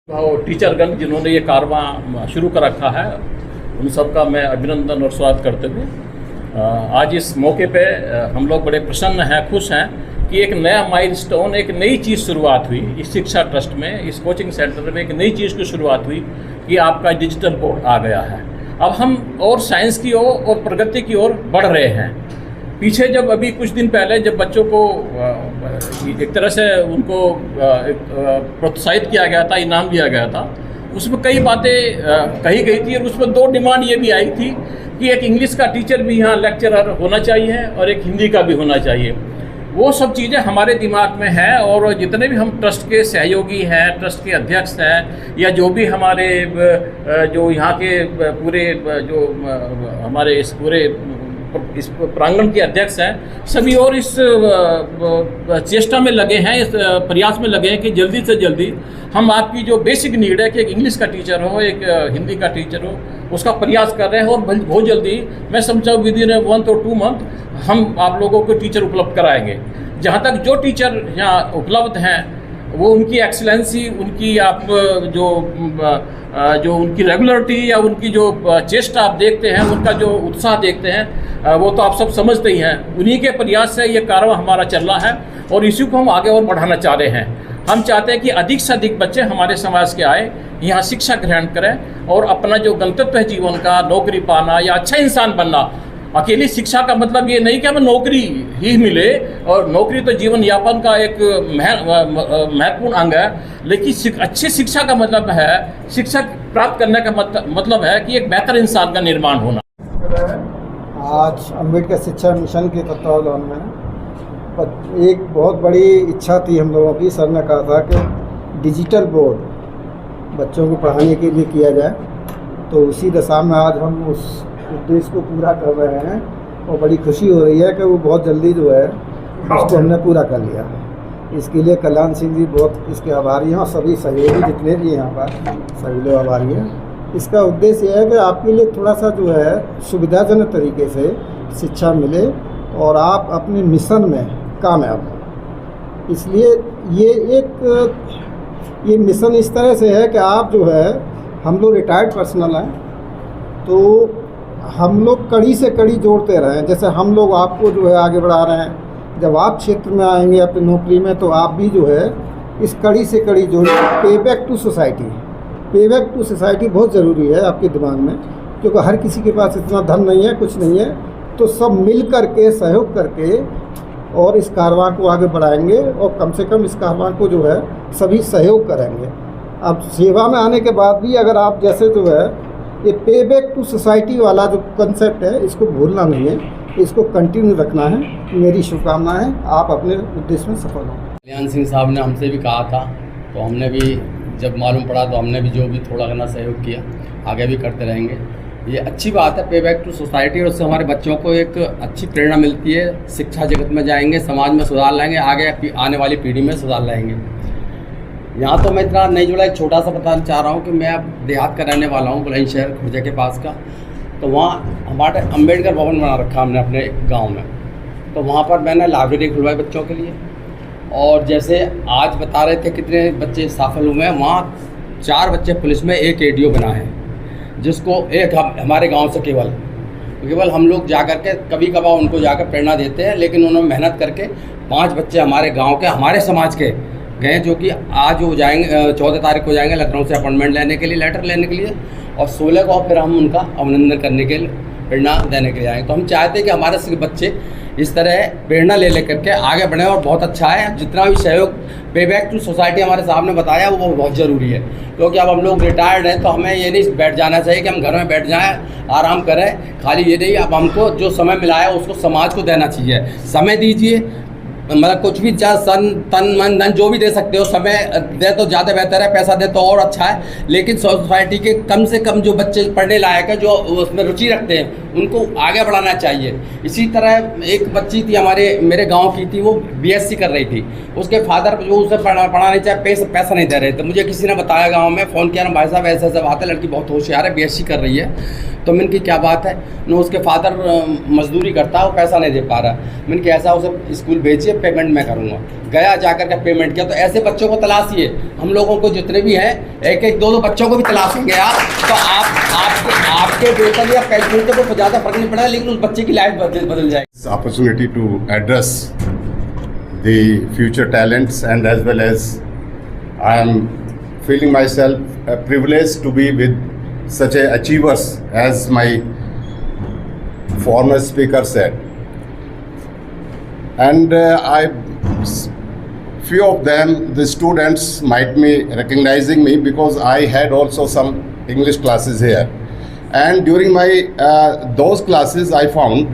और टीचरगण जिन्होंने ये कारवां शुरू कर रखा है, उन सबका मैं अभिनंदन और स्वागत करते हुए आज इस मौके पे हम लोग बड़े प्रसन्न हैं, खुश हैं कि एक नया माइलस्टोन, एक नई चीज़ शुरुआत हुई इस शिक्षा ट्रस्ट में, इस कोचिंग सेंटर में एक नई चीज़ की शुरुआत हुई कि आपका डिजिटल बोर्ड आ गया है। अब हम और साइंस की ओर और प्रगति की ओर बढ़ रहे हैं। पीछे जब अभी कुछ दिन पहले जब बच्चों को एक तरह से उनको प्रोत्साहित किया गया था, इनाम दिया गया था, उसमें कई बातें कही गई थी और उसमें दो डिमांड ये भी आई थी कि एक इंग्लिश का टीचर भी यहाँ लेक्चरर होना चाहिए और एक हिंदी का भी होना चाहिए। वो सब चीज़ें हमारे दिमाग में है और जितने भी हम ट्रस्ट के सहयोगी हैं, ट्रस्ट के अध्यक्ष हैं, या जो भी हमारे जो यहाँ के पूरे जो हमारे इस पूरे इस प्रांगण के अध्यक्ष हैं, सभी और इस चेष्टा में लगे हैं, इस प्रयास में लगे हैं कि जल्दी से जल्दी हम आपकी जो बेसिक नीड है कि एक इंग्लिश का टीचर हो, एक हिंदी का टीचर हो, उसका प्रयास कर रहे हैं। और बहुत जल्दी मैं समझा विद इन 1 to 2 month हम आप लोगों को टीचर उपलब्ध कराएंगे। जहाँ तक जो टीचर यहाँ उपलब्ध हैं वो उनकी एक्सीलेंसी, उनकी आप जो उनकी रेगुलरिटी या उनकी जो चेष्टा आप देखते हैं, उनका जो उत्साह देखते हैं, वो तो आप सब समझते ही हैं। उन्हीं के प्रयास से ये कारवां हमारा चल रहा है और इसी को हम आगे और बढ़ाना चाह रहे हैं। हम चाहते हैं कि अधिक से अधिक बच्चे हमारे समाज के आए, यहाँ शिक्षा ग्रहण करें और अपना जो गंतव्य है जीवन का, नौकरी पाना या अच्छा इंसान बनना। अकेली शिक्षा का मतलब ये नहीं कि हमें नौकरी ही मिले, और नौकरी तो जीवन यापन का एक महत्वपूर्ण अंग है, लेकिन अच्छी शिक्षा का मतलब है, शिक्षा प्राप्त करने का मतलब है कि एक बेहतर इंसान का निर्माण होना। आज अम्बेडकर शिक्षा मिशन के तत्वावधान में एक बहुत बड़ी इच्छा थी हम लोगों की। सर ने कहा था कि डिजिटल बोर्ड बच्चों को पढ़ाने के लिए किया जाए, तो उसी दशा में आज हम उस उद्देश्य को पूरा कर रहे हैं और बड़ी खुशी हो रही है कि वो बहुत जल्दी जो है उसको हमने पूरा कर लिया। इसके लिए कल्याण सिंह जी बहुत इसके आभारी हैं और सभी सहयोगी जितने भी यहाँ पर सभी लोग आभारी हैं। इसका उद्देश्य यह है कि आपके लिए थोड़ा सा जो है सुविधाजनक तरीके से शिक्षा मिले और आप अपने मिशन में कामयाब हो। इसलिए ये मिशन इस तरह से है कि आप जो है, हम लोग रिटायर्ड पर्सनल हैं, तो हम लोग कड़ी से कड़ी जोड़ते रहें। जैसे हम लोग आपको जो है आगे बढ़ा रहे हैं, जब आप क्षेत्र में आएंगे अपनी नौकरी में, तो आप भी जो है इस कड़ी से कड़ी जोड़ें। पे बैक टू सोसाइटी बहुत ज़रूरी है आपके दिमाग में, क्योंकि हर किसी के पास इतना धन नहीं है, कुछ नहीं है, तो सब मिल करके सहयोग करके और इस कारवां को आगे बढ़ाएंगे और कम से कम इस कारवां को जो है सभी सहयोग करेंगे। अब सेवा में आने के बाद भी अगर आप जैसे जो है ये पे बैक टू सोसाइटी वाला जो कंसेप्ट है, इसको भूलना नहीं है, इसको कंटिन्यू रखना है। मेरी शुभकामनाएं हैं, आप अपने उद्देश्य में सफल हों। कल्याण सिंह साहब ने हमसे भी कहा था, तो हमने भी जब मालूम पड़ा तो हमने भी जो भी थोड़ा घना सहयोग किया, आगे भी करते रहेंगे। ये अच्छी बात है पे बैक टू सोसाइटी, और उससे हमारे बच्चों को एक अच्छी प्रेरणा मिलती है। शिक्षा जगत में जाएंगे, समाज में सुधार लाएंगे, आगे आने वाली पीढ़ी में सुधार लाएंगे। यहाँ तो मैं इतना नहीं जुड़ा, एक छोटा सा बताना चाह रहा हूँ कि मैं अब देहात का रहने वाला हूँ, बुलंदशहर खुर्जा के पास का। तो वहाँ हमारे अम्बेडकर भवन बना रखा हमने अपने गांव में, तो वहाँ पर मैंने लाइब्रेरी खुलवाई बच्चों के लिए। और जैसे आज बता रहे थे कितने बच्चे सफल हुए हैं, वहाँ 4 बच्चे पुलिस में, 1 ADO बना है, जिसको एक हमारे गाँव से केवल हम लोग जा कर के कभी कभार उनको जाकर प्रेरणा देते हैं, लेकिन उन्होंने मेहनत करके 5 बच्चे हमारे गाँव के, हमारे समाज के गए, जो कि आज वो जाएंगे 14 तारीख को जाएंगे लखनऊ से अपॉइंटमेंट लेने के लिए, लेटर लेने के लिए, और 16 को फिर हम उनका अभिनंदन करने के लिए, प्रेरणा देने के लिए आएंगे। तो हम चाहते हैं कि हमारे सभी बच्चे इस तरह प्रेरणा ले करके आगे बढ़ें, और बहुत अच्छा है जितना भी सहयोग पे बैक टू सोसाइटी हमारे साहब ने बताया वो बहुत ज़रूरी है। क्योंकि अब हम लोग रिटायर्ड हैं, तो हमें ये नहीं बैठ जाना चाहिए कि हम घर में बैठ जाएँ आराम करें, खाली ये नहीं, अब हमको जो समय मिला है उसको समाज को देना चाहिए। समय दीजिए, मतलब कुछ भी तन मन धन जो भी दे सकते हो, समय दे तो ज़्यादा बेहतर है, पैसा दे तो और अच्छा है, लेकिन सोसाइटी के कम से कम जो बच्चे पढ़ने लायक है, जो उसमें रुचि रखते हैं, उनको आगे बढ़ाना चाहिए। इसी तरह एक बच्ची थी मेरे गांव की थी, वो बीएससी कर रही थी, उसके फादर जो उसे पढ़ाने चाहे पैसा नहीं दे रहे थे। मुझे किसी ने बताया, गांव में फ़ोन किया ना, भाई साहब ऐसा ऐसा बात है, लड़की बहुत होशियार है, बीएससी कर रही है। तो मैंने की क्या बात है ना, उसके फादर मजदूरी करता है, वो पैसा नहीं दे पा रहा। मैंने कि ऐसा उसे स्कूल भेजिए, पेमेंट मैं करूँगा। गया, जाकर के पेमेंट किया। तो ऐसे बच्चों को तलाशिए, हम लोगों को जितने भी हैं, एक एक दो बच्चों को भी तलाशेंगे आप, तो आपके वेतन या कैलकुलेटर को ज़्यादा फर्क नहीं पड़ेगा, लेकिन उस बच्चे की लाइफ बदल जाएगी। Opportunity to address the future talents, and as well as I am feeling myself privileged to be with such a achievers as my former speaker said. And few of them, the students might be recognizing me because I had also some English classes here. And during my those classes, I found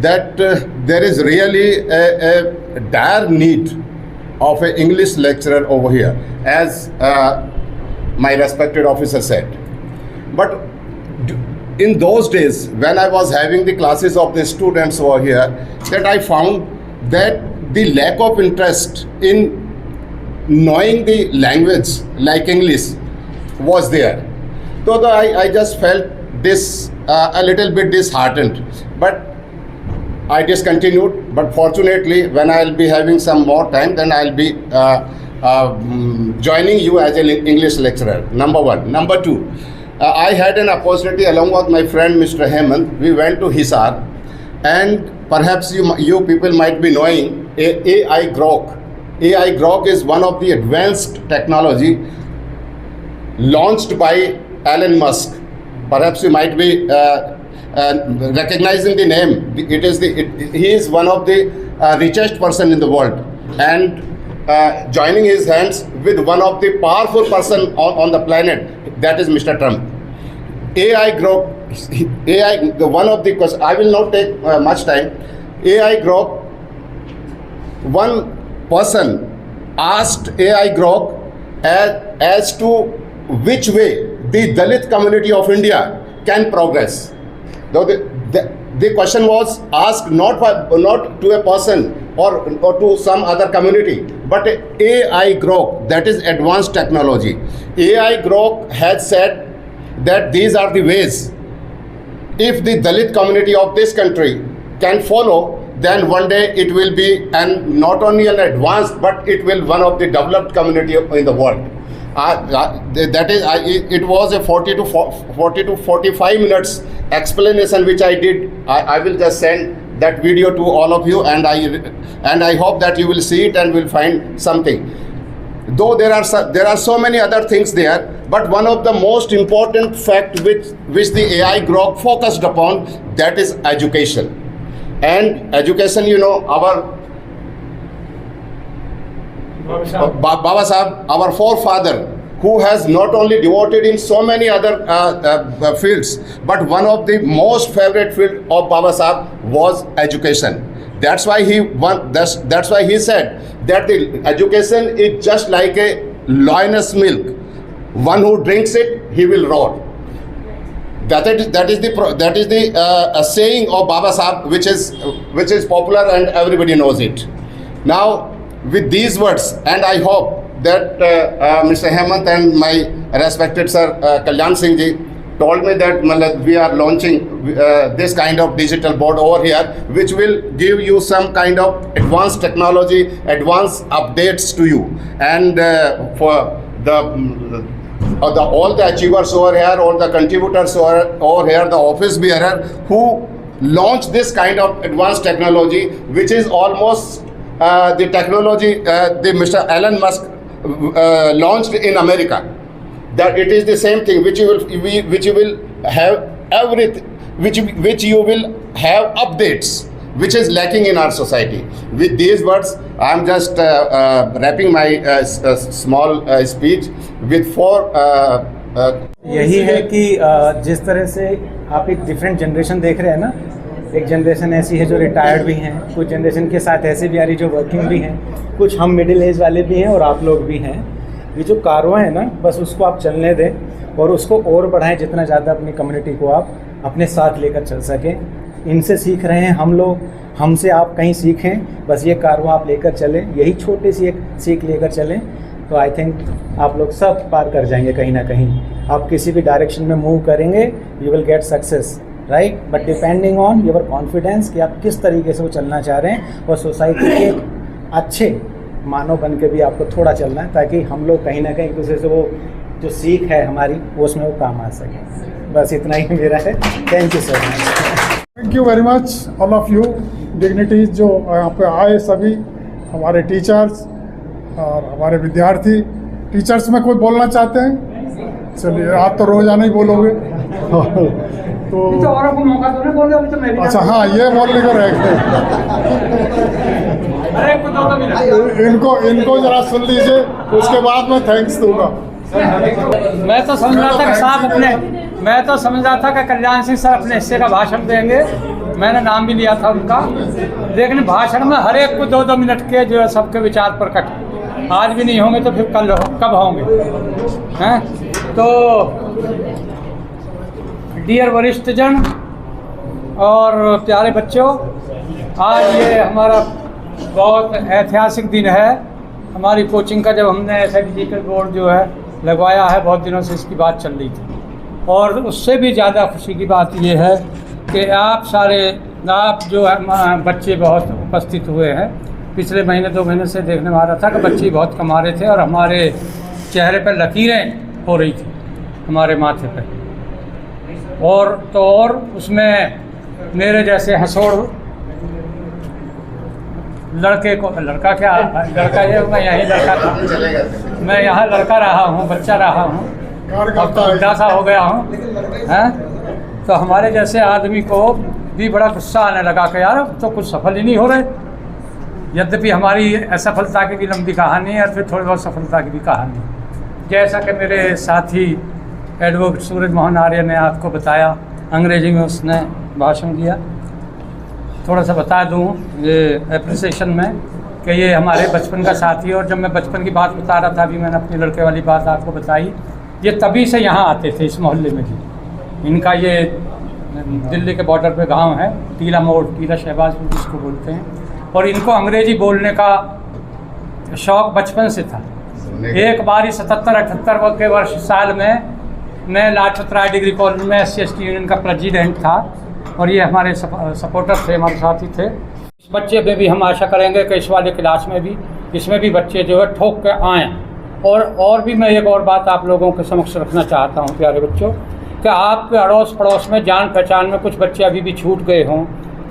that there is really a dire need of an English lecturer over here, as my respected officer said. But in those days, when I was having the classes of the students over here, that I found that the lack of interest in knowing the language like English was there. So I just felt this a little bit disheartened, but I discontinued. But fortunately, when I'll be having some more time, then I'll be joining you as an English lecturer, number one. Number two, I had an opportunity along with my friend Mr. Hemant. We went to Hisar, and perhaps you people might be knowing AI Grok. AI Grok is one of the advanced technology launched by Elon Musk. Perhaps you might be recognizing the name. He is one of the richest person in the world, and joining his hands with one of the powerful person on the planet, that is Mr. Trump. AI Grok, I will not take much time. AI Grok, one person asked AI Grok as to which way the Dalit community of India can progress. Though the question was asked not to a person or to some other community, but AI Grok, that is advanced technology. AI Grok has said that these are the ways. If the Dalit community of this country can follow, then one day it will be, and not only an advanced, but it will one of the developed community in the world. It was a 40 to 45 minutes explanation which I did. I will just send that video to all of you, and I hope that you will see it and will find something. Though there are so many other things there, but one of the most important fact which the AI Grok focused upon, that is education. And education, our Baba Sahib, our forefather, who has not only devoted in so many other fields, but one of the most favorite field of Baba Sahib was education. That's why he said that the education is just like a lioness milk. One who drinks it, he will roar. That is the saying of Baba Sahib, which is popular and everybody knows it. Now, with these words, and I hope that Mr. Hemant and my respected sir Kalyan Singh ji told me that we are launching this kind of digital board over here, which will give you some kind of advanced technology, advanced updates to you. And for all the achievers over here, all the contributors over here, the office bearer who launched this kind of advanced technology, which is almost the technology the Mr. Elon Musk launched in America. That it is the same thing which you will have everything, which you will have updates, which is lacking in our society. With these words, I am just wrapping my small speech with four. यही है कि जिस तरह से आप एक different generation देख रहे हैं ना, एक जनरेशन ऐसी है जो रिटायर्ड भी हैं, कुछ जनरेशन के साथ ऐसे भी आ रही जो वर्किंग भी हैं, कुछ हम मिडिल एज वाले भी हैं और आप लोग भी हैं। ये जो कारवां है ना, बस उसको आप चलने दें और उसको और बढ़ाएं जितना ज़्यादा अपनी कम्युनिटी को आप अपने साथ लेकर चल सकें। इनसे सीख रहे हैं हम लोग, हमसे आप कहीं सीखें, बस ये कारवां आप लेकर चलें, यही छोटी सी एक सीख लेकर चलें तो आई थिंक आप लोग सब पार कर जाएंगे कहीं ना कहीं। आप किसी भी डायरेक्शन में मूव करेंगे, you will get success, right, but depending on your confidence कि आप किस तरीके से वो चलना चाह रहे हैं और सोसाइटी के अच्छे मानव बन के भी आपको थोड़ा चलना है ताकि हम लोग कहीं ना कहीं एक दूसरे से वो जो सीख है हमारी वो उसमें वो काम आ सके। बस इतना ही मेरा है। Thank you so much. Thank you very much all of you dignities जो यहाँ पे आए, सभी हमारे टीचर्स और हमारे विद्यार्थी। टीचर्स में कोई बोलना चाहते हैं? चलिए, आप तो रोजाना ही बोलोगे तो औरों को मौका दो ना, बोल दो तो मैं भी। अच्छा हाँ, ये बोलने को रह गए। इनको जरा सुन लीजिए, उसके बाद मैं थैंक्स दूंगा। मैं तो समझ रहा था कि साहब मैं तो समझ रहा था कि कल्याण सिंह सर अपने हिस्से का भाषण देंगे, मैंने नाम भी लिया था उनका, लेकिन भाषण में हर एक को 2-2 मिनट के जो है सबके विचार प्रकट, आज भी नहीं होंगे तो फिर कब होंगे हैं। तो डियर वरिष्ठ जन और प्यारे बच्चों, आज ये हमारा बहुत ऐतिहासिक दिन है हमारी कोचिंग का, जब हमने ऐसा डिजिटल बोर्ड जो है लगवाया है। बहुत दिनों से इसकी बात चल रही थी और उससे भी ज़्यादा खुशी की बात ये है कि आप जो है बच्चे बहुत उपस्थित हुए हैं। पिछले महीने 2 महीने से देखने में आ रहा था कि बच्चे बहुत कमा रहे थे और हमारे चेहरे पर लकीरें हो रही थी हमारे माथे पर। और उसमें मेरे जैसे हंसोड़ लड़का ये मैं यही लड़का था, मैं यहाँ लड़का रहा हूँ, बच्चा रहा हूँ, अब तो बुढ़ा सा हो गया हूँ हैं। तो हमारे जैसे आदमी को भी बड़ा गुस्सा आने लगा कि यार तो कुछ सफल ही नहीं हो रहे। यद्यपि हमारी असफलता की भी लंबी कहानी है और फिर थोड़ी बहुत सफलता की भी कहानी। जैसा कि मेरे साथी एडवोकेट सूरज मोहन आर्य ने आपको बताया, अंग्रेजी में उसने भाषण दिया। थोड़ा सा बता दूं ये एप्रिसिएशन में कि ये हमारे बचपन का साथी है। और जब मैं बचपन की बात बता रहा था, अभी मैंने अपने लड़के वाली बात आपको बताई, ये तभी से यहाँ आते थे इस मोहल्ले में भी। इनका ये दिल्ली के बॉर्डर पे गांव है, टीला मोड़, टीला शहबाज जिसको बोलते हैं। और इनको अंग्रेजी बोलने का शौक़ बचपन से था। एक बार ही 77-78 के वर्ष साल में मैं लाजपत राय डिग्री कॉलेज में SC/ST यूनियन का प्रेसिडेंट था और ये हमारे सपोर्टर थे, हमारे साथी थे। इस बच्चे में भी हम आशा करेंगे कि इस वाले क्लास में भी, इसमें भी बच्चे जो है ठोक के आएँ। और भी मैं एक और बात आप लोगों के समक्ष रखना चाहता हूँ प्यारे बच्चों, कि आपके अड़ोस पड़ोस में जान पहचान में कुछ बच्चे अभी भी छूट गए हों,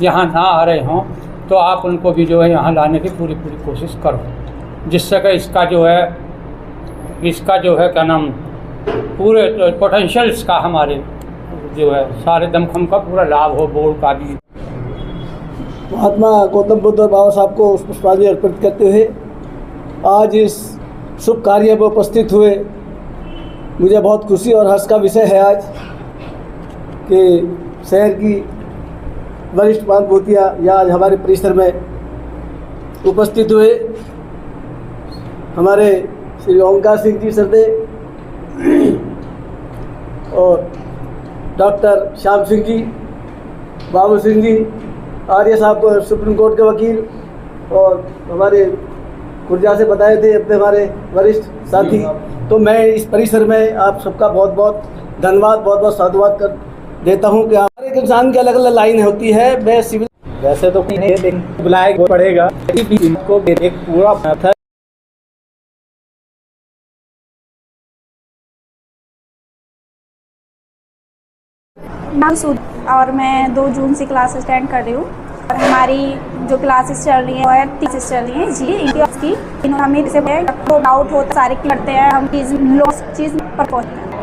यहाँ ना आ रहे हों, तो आप उनको भी जो है यहाँ लाने की पूरी कोशिश करो, जिससे कि इसका जो है क्या नाम, पूरे पोटेंशियल्स का हमारे जो है सारे दमखम का पूरा लाभ हो, बोर्ड का भी। महात्मा गौतम बुद्ध और बाबा साहब को पुष्पांजलि अर्पित करते हुए आज इस शुभ कार्य में उपस्थित हुए, मुझे बहुत खुशी और हर्ष का विषय है आज कि शहर की वरिष्ठ महानुभूतियाँ या आज हमारे परिसर में उपस्थित हुए। हमारे श्री ओंकार सिंह जी सरदे और डॉक्टर श्याम सिंह जी, बाबू सिंह जी, आर्य साहब सुप्रीम कोर्ट के वकील, और हमारे खुर्जा से बताए थे अपने हमारे वरिष्ठ साथी। तो मैं इस परिसर में आप सबका बहुत बहुत धन्यवाद, बहुत बहुत साधुवाद कर देता हूं कि हर एक इंसान की अलग अलग लाइन होती है। मैं सिविल वैसे तो बुलाया पड़ेगा, इनको एक पूरा था। और मैं 2 जून से क्लास अटेंड कर रही हूँ और हमारी जो क्लासेस चल रही है वो 30 चल रही हैं जी इनकी हमें जैसे डाउट होता सारे करते हैं हम चीज़ पर पहुँचते हैं।